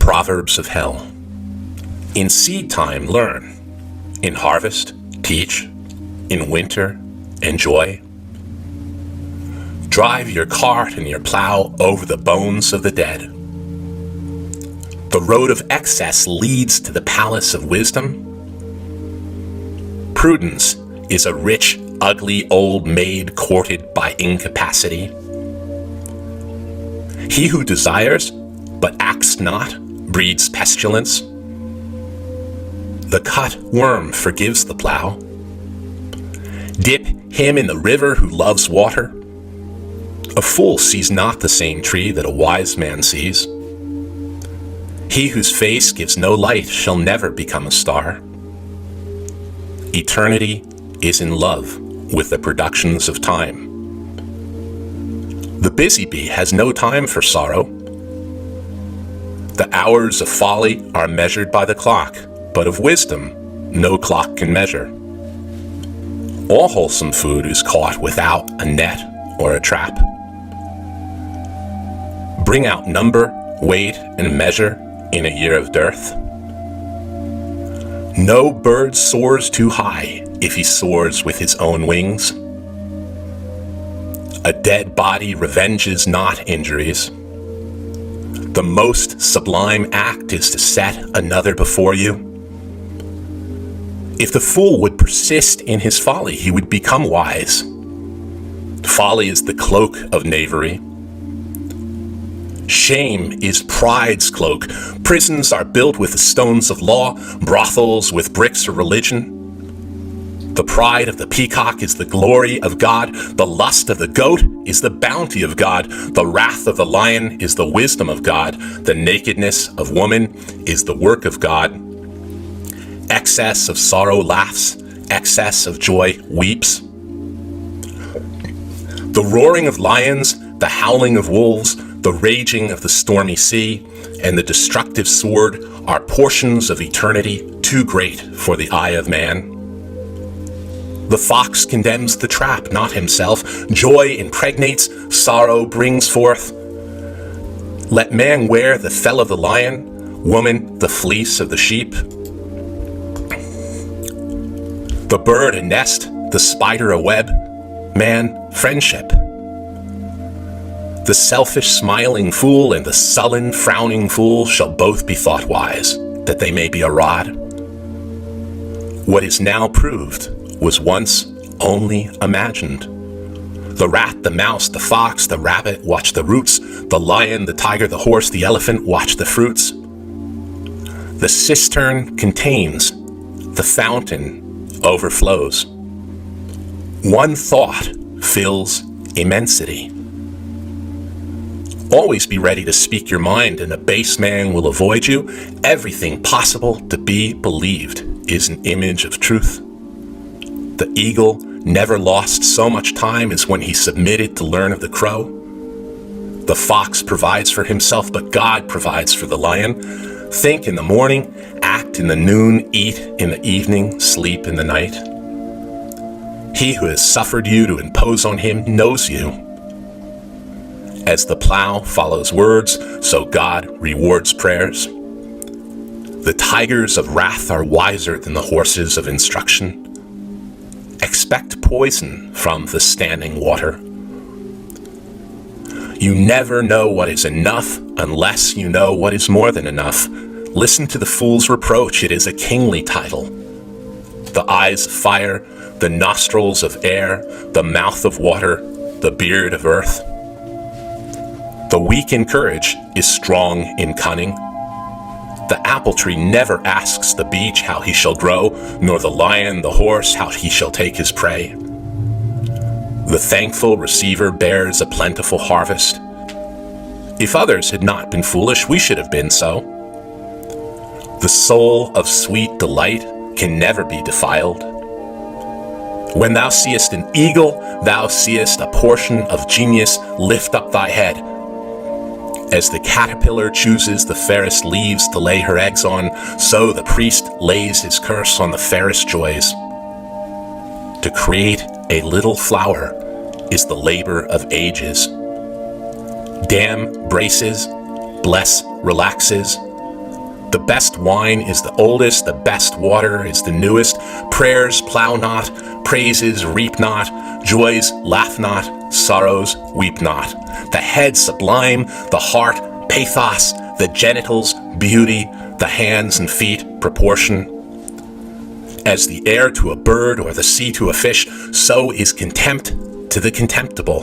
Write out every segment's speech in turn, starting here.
Proverbs of Hell. In seed time, learn. In harvest, teach. In winter, enjoy. Drive your cart and your plow over the bones of the dead. The road of excess leads to the palace of wisdom. Prudence is a rich, ugly old maid courted by incapacity. He who desires, but acts not, breeds pestilence. The cut worm forgives the plow. Dip him in the river who loves water. A fool sees not the same tree that a wise man sees. He whose face gives no light shall never become a star. Eternity is in love with the productions of time. The busy bee has no time for sorrow. The hours of folly are measured by the clock, but of wisdom no clock can measure. All wholesome food is caught without a net or a trap. Bring out number, weight, and measure in a year of dearth. No bird soars too high if he soars with his own wings. A dead body revenges not injuries. The most sublime act is to set another before you. If the fool would persist in his folly, he would become wise. Folly is the cloak of knavery. Shame is pride's cloak. Prisons are built with the stones of law, brothels with bricks of religion. The pride of the peacock is the glory of God. The lust of the goat is the bounty of God. The wrath of the lion is the wisdom of God. The nakedness of woman is the work of God. Excess of sorrow laughs. Excess of joy weeps. The roaring of lions, the howling of wolves, the raging of the stormy sea, and the destructive sword are portions of eternity too great for the eye of man. The fox condemns the trap, not himself. Joy impregnates, sorrow brings forth. Let man wear the fell of the lion, woman the fleece of the sheep. The bird a nest, the spider a web, man friendship. The selfish smiling fool and the sullen frowning fool shall both be thought wise, that they may be a rod. What is now proved was once only imagined. The rat, the mouse, the fox, the rabbit watch the roots. The lion, the tiger, the horse, the elephant watch the fruits. The cistern contains, the fountain overflows. One thought fills immensity. Always be ready to speak your mind, and a base man will avoid you. Everything possible to be believed is an image of truth. The eagle never lost so much time as when he submitted to learn of the crow. The fox provides for himself, but God provides for the lion. Think in the morning, act in the noon, eat in the evening, sleep in the night. He who has suffered you to impose on him knows you. As the plow follows words, so God rewards prayers. The tigers of wrath are wiser than the horses of instruction. Expect poison from the standing water. You never know what is enough unless you know what is more than enough. Listen to the fool's reproach. It is a kingly title. The eyes of fire, the nostrils of air, the mouth of water, the beard of earth. The weak in courage is strong in cunning. The apple tree never asks the beech how he shall grow, nor the lion, the horse, how he shall take his prey. The thankful receiver bears a plentiful harvest. If others had not been foolish, we should have been so. The soul of sweet delight can never be defiled. When thou seest an eagle, thou seest a portion of genius. Lift up thy head. As the caterpillar chooses the fairest leaves to lay her eggs on, so the priest lays his curse on the fairest joys. To create a little flower is the labor of ages. Dam braces, bless relaxes, The best wine is the oldest, the best water is the newest. Prayers plow not, praises reap not, joys laugh not, sorrows weep not. The head sublime, the heart pathos, the genitals beauty, the hands and feet proportion. As the air to a bird or the sea to a fish, so is contempt to the contemptible.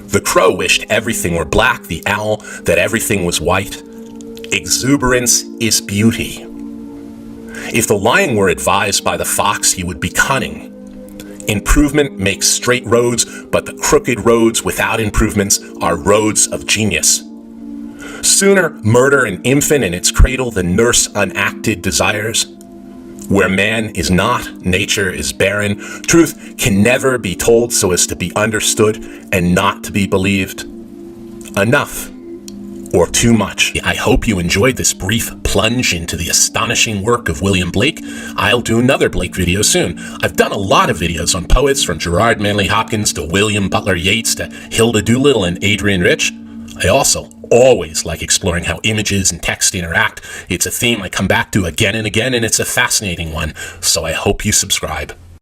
The crow wished everything were black, the owl that everything was white. Exuberance is beauty. If the lion were advised by the fox, he would be cunning. Improvement makes straight roads, but the crooked roads without improvements are roads of genius. Sooner murder an infant in its cradle than nurse unacted desires. Where man is not, nature is barren. Truth can never be told so as to be understood and not to be believed. Enough or too much. I hope you enjoyed this brief plunge into the astonishing work of William Blake. I'll do another Blake video soon. I've done a lot of videos on poets, from Gerard Manley Hopkins to William Butler Yeats to Hilda Doolittle and Adrian Rich. I also always like exploring how images and text interact. It's a theme I come back to again and again, and it's a fascinating one, so I hope you subscribe.